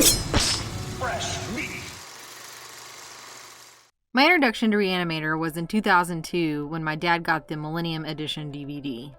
Fresh meat. My introduction to Re-Animator was in 2002 when my dad got the Millennium Edition DVD.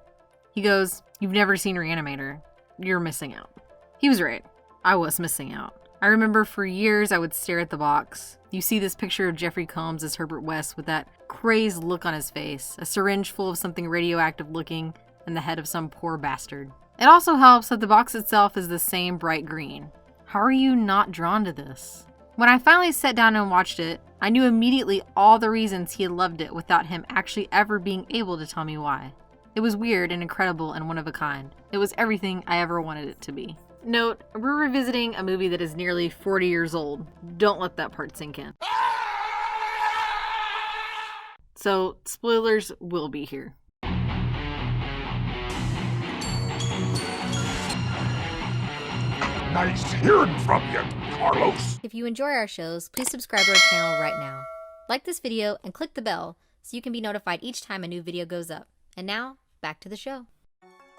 He goes, "You've never seen Re-Animator? You're missing out." He was right. I was missing out. I remember for years I would stare at the box. You see this picture of Jeffrey Combs as Herbert West with that crazed look on his face, a syringe full of something radioactive looking, and the head of some poor bastard. It also helps that the box itself is the same bright green. How are you not drawn to this? When I finally sat down and watched it, I knew immediately all the reasons he had loved it without him actually ever being able to tell me why. It was weird and incredible and one of a kind. It was everything I ever wanted it to be. Note, we're revisiting a movie that is nearly 40 years old. Don't let that part sink in. So, spoilers will be here. Nice hearing from you, Carlos. If you enjoy our shows, please subscribe to our channel right now. Like this video and click the bell so you can be notified each time a new video goes up. And now, back to the show.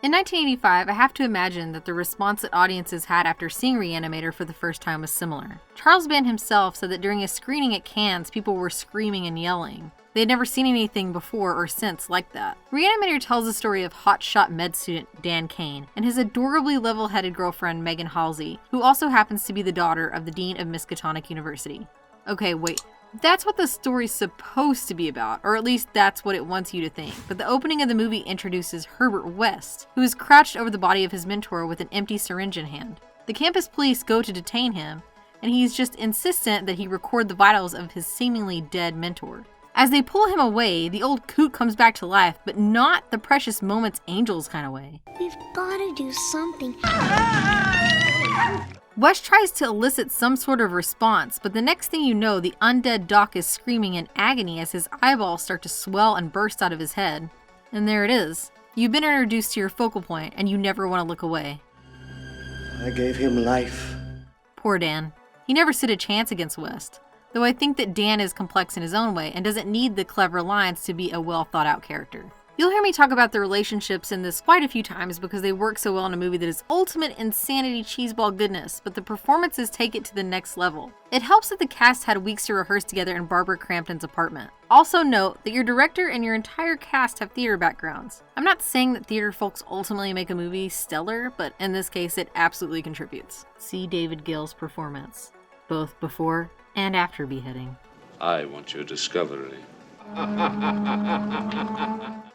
In 1985, I have to imagine that the response that audiences had after seeing Re-Animator for the first time was similar. Charles Band himself said that during a screening at Cannes, people were screaming and yelling. They had never seen anything before or since like that. Re-Animator tells the story of hotshot med student Dan Kane and his adorably level-headed girlfriend Megan Halsey, who also happens to be the daughter of the dean of Miskatonic University. Okay, wait. That's what the story's supposed to be about, or at least that's what it wants you to think. But the opening of the movie introduces Herbert West, who is crouched over the body of his mentor with an empty syringe in hand. The campus police go to detain him, and he's just insistent that he record the vitals of his seemingly dead mentor. As they pull him away, the old coot comes back to life, but not the precious moments angels kind of way. We've got to do something. West tries to elicit some sort of response, but the next thing you know, the undead Doc is screaming in agony as his eyeballs start to swell and burst out of his head. And there it is. You've been introduced to your focal point, and you never want to look away. I gave him life. Poor Dan. He never stood a chance against West, though I think that Dan is complex in his own way and doesn't need the clever lines to be a well thought out character. You'll hear me talk about the relationships in this quite a few times because they work so well in a movie that is ultimate insanity cheeseball goodness, but the performances take it to the next level. It helps that the cast had weeks to rehearse together in Barbara Crampton's apartment. Also note that your director and your entire cast have theater backgrounds. I'm not saying that theater folks ultimately make a movie stellar, but in this case it absolutely contributes. See David Gale's performance, both before and after beheading. I want your discovery.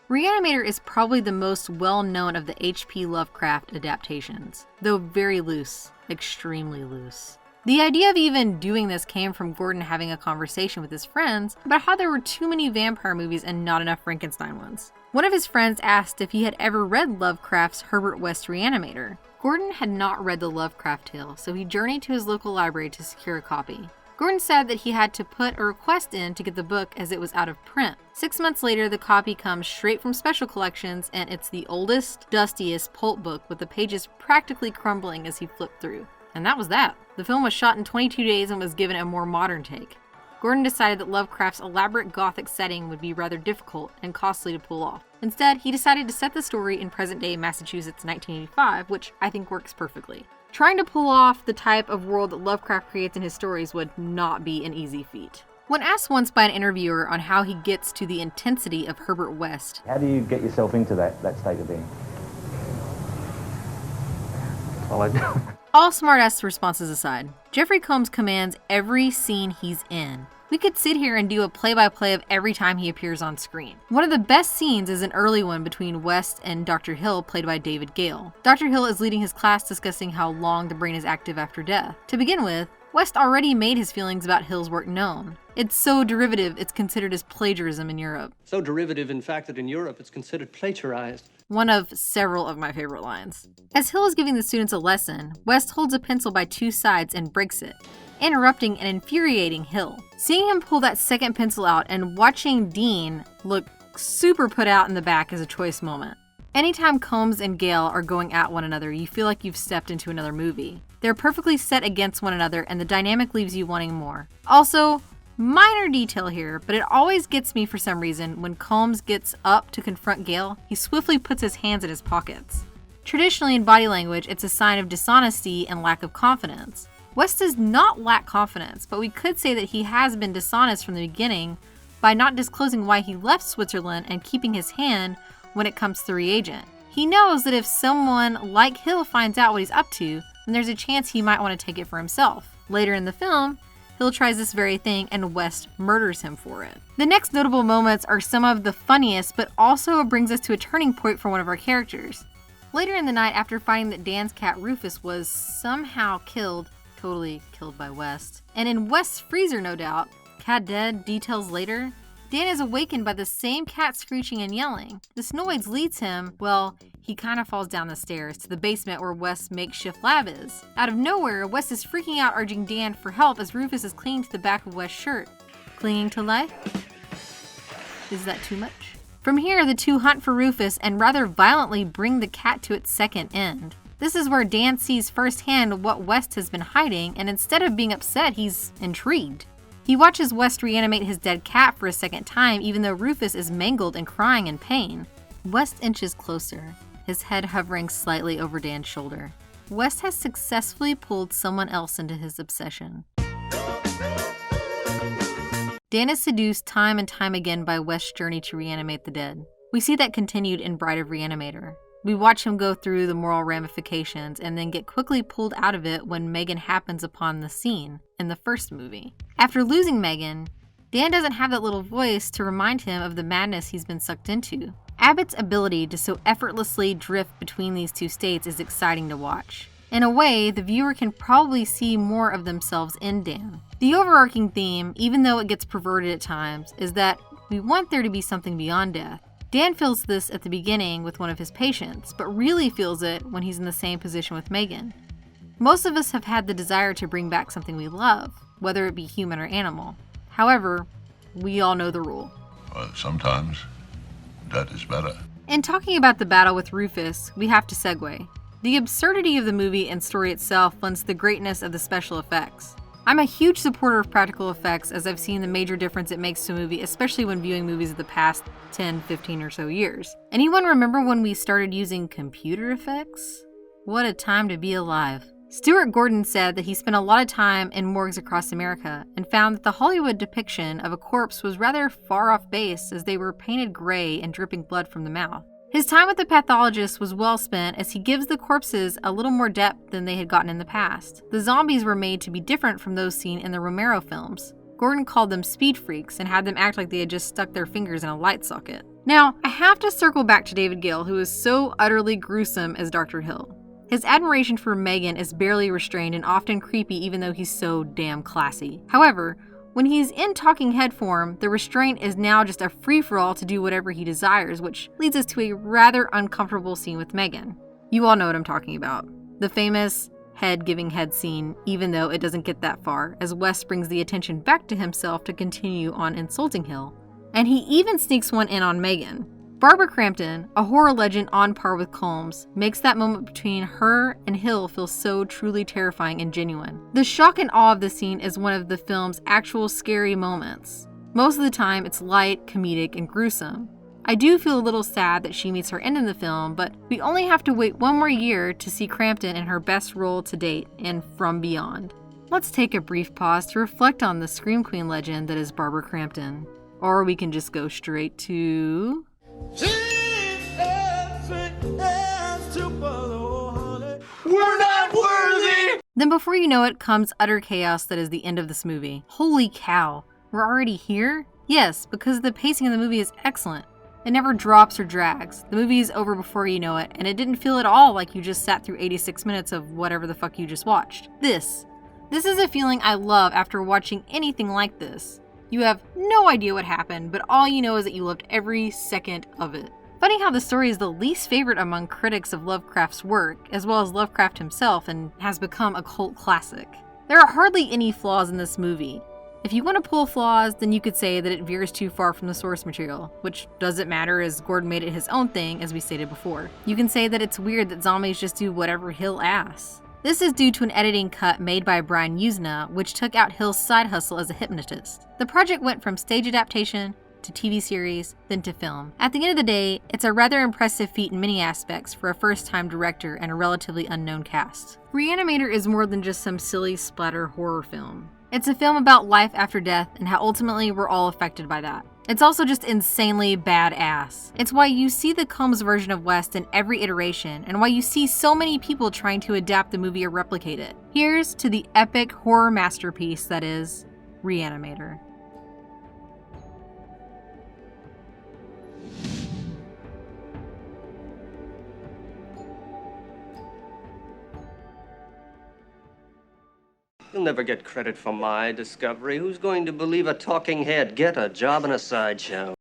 Re-Animator is probably the most well-known of the H.P. Lovecraft adaptations, though very loose, extremely loose. The idea of even doing this came from Gordon having a conversation with his friends about how there were too many vampire movies and not enough Frankenstein ones. One of his friends asked if he had ever read Lovecraft's Herbert West Re-Animator. Gordon had not read the Lovecraft tale, so he journeyed to his local library to secure a copy. Gordon said that he had to put a request in to get the book as it was out of print. 6 months later, the copy comes straight from Special Collections, and it's the oldest, dustiest pulp book with the pages practically crumbling as he flipped through. And that was that. The film was shot in 22 days and was given a more modern take. Gordon decided that Lovecraft's elaborate gothic setting would be rather difficult and costly to pull off. Instead, he decided to set the story in present-day Massachusetts 1985, which I think works perfectly. Trying to pull off the type of world that Lovecraft creates in his stories would not be an easy feat. When asked once by an interviewer on how he gets to the intensity of Herbert West, how do you get yourself into that state of being? All smart-ass responses aside, Jeffrey Combs commands every scene he's in. We could sit here and do a play-by-play of every time he appears on screen. One of the best scenes is an early one between West and Dr. Hill, played by David Gale. Dr. Hill is leading his class discussing how long the brain is active after death. To begin with, West already made his feelings about Hill's work known. It's so derivative, it's considered as plagiarism in Europe. So derivative, in fact, that in Europe it's considered plagiarized. One of several of my favorite lines. As Hill is giving the students a lesson, West holds a pencil by two sides and breaks it, interrupting and infuriating Hill. Seeing him pull that second pencil out and watching Dean look super put out in the back is a choice moment. Anytime Combs and Gale are going at one another, you feel like you've stepped into another movie. They're perfectly set against one another and the dynamic leaves you wanting more. Also, minor detail here, but it always gets me for some reason when Combs gets up to confront Gale, he swiftly puts his hands in his pockets. Traditionally in body language, it's a sign of dishonesty and lack of confidence. West does not lack confidence, but we could say that he has been dishonest from the beginning by not disclosing why he left Switzerland and keeping his hand when it comes to the reagent. He knows that if someone like Hill finds out what he's up to, then there's a chance he might want to take it for himself. Later in the film, Hill tries this very thing and West murders him for it. The next notable moments are some of the funniest, but also brings us to a turning point for one of our characters. Later in the night, after finding that Dan's cat Rufus was somehow killed, totally killed by West, and in West's freezer no doubt, cat dead, details later, Dan is awakened by the same cat screeching and yelling. This noise leads him, well, he kind of falls down the stairs to the basement where West's makeshift lab is. Out of nowhere, West is freaking out, urging Dan for help as Rufus is clinging to the back of West's shirt. Clinging to life? Is that too much? From here, the two hunt for Rufus and rather violently bring the cat to its second end. This is where Dan sees firsthand what West has been hiding, and instead of being upset, he's intrigued. He watches West reanimate his dead cat for a second time, even though Rufus is mangled and crying in pain. West inches closer, his head hovering slightly over Dan's shoulder. West has successfully pulled someone else into his obsession. Dan is seduced time and time again by West's journey to reanimate the dead. We see that continued in Bride of Re-Animator. We watch him go through the moral ramifications and then get quickly pulled out of it when Megan happens upon the scene in the first movie. After losing Megan, Dan doesn't have that little voice to remind him of the madness he's been sucked into. Abbott's ability to so effortlessly drift between these two states is exciting to watch. In a way, the viewer can probably see more of themselves in Dan. The overarching theme, even though it gets perverted at times, is that we want there to be something beyond death. Dan feels this at the beginning with one of his patients, but really feels it when he's in the same position with Megan. Most of us have had the desire to bring back something we love, whether it be human or animal. However, we all know the rule. Well, sometimes that is better. In talking about the battle with Rufus, we have to segue. The absurdity of the movie and story itself lends to the greatness of the special effects. I'm a huge supporter of practical effects, as I've seen the major difference it makes to a movie, especially when viewing movies of the past 10, 15 or so years. Anyone remember when we started using computer effects? What a time to be alive. Stuart Gordon said that he spent a lot of time in morgues across America and found that the Hollywood depiction of a corpse was rather far off base, as they were painted gray and dripping blood from the mouth. His time with the pathologist was well spent, as he gives the corpses a little more depth than they had gotten in the past. The zombies were made to be different from those seen in the Romero films. Gordon called them speed freaks and had them act like they had just stuck their fingers in a light socket. Now, I have to circle back to David Gale, who is so utterly gruesome as Dr. Hill. His admiration for Megan is barely restrained and often creepy, even though he's so damn classy. However, when he's in talking head form, the restraint is now just a free-for-all to do whatever he desires, which leads us to a rather uncomfortable scene with Megan. You all know what I'm talking about. The famous head-giving head scene, even though it doesn't get that far, as Wes brings the attention back to himself to continue on insulting Hill. And he even sneaks one in on Megan. Barbara Crampton, a horror legend on par with Combs, makes that moment between her and Hill feel so truly terrifying and genuine. The shock and awe of the scene is one of the film's actual scary moments. Most of the time, it's light, comedic, and gruesome. I do feel a little sad that she meets her end in the film, but we only have to wait one more year to see Crampton in her best role to date in From Beyond. Let's take a brief pause to reflect on the Scream Queen legend that is Barbara Crampton. Or we can just go straight to... We're not worthy! Then before you know it comes utter chaos that is the end of this movie. Holy cow, we're already here? Yes, because the pacing of the movie is excellent. It never drops or drags. The movie is over before you know it, and it didn't feel at all like you just sat through 86 minutes of whatever the fuck you just watched. This is a feeling I love after watching anything like this. You have no idea what happened, but all you know is that you loved every second of it. Funny how the story is the least favorite among critics of Lovecraft's work, as well as Lovecraft himself, and has become a cult classic. There are hardly any flaws in this movie. If you want to pull flaws, then you could say that it veers too far from the source material, which doesn't matter as Gordon made it his own thing, as we stated before. You can say that it's weird that zombies just do whatever Hill asks. This is due to an editing cut made by Brian Usna, which took out Hill's side hustle as a hypnotist. The project went from stage adaptation to TV series, then to film. At the end of the day, it's a rather impressive feat in many aspects for a first-time director and a relatively unknown cast. Re-Animator is more than just some silly splatter horror film. It's a film about life after death and how ultimately we're all affected by that. It's also just insanely badass. It's why you see the Combs version of West in every iteration, and why you see so many people trying to adapt the movie or replicate it. Here's to the epic horror masterpiece that is Re-Animator. You'll never get credit for my discovery. Who's going to believe a talking head? Get a job in a sideshow.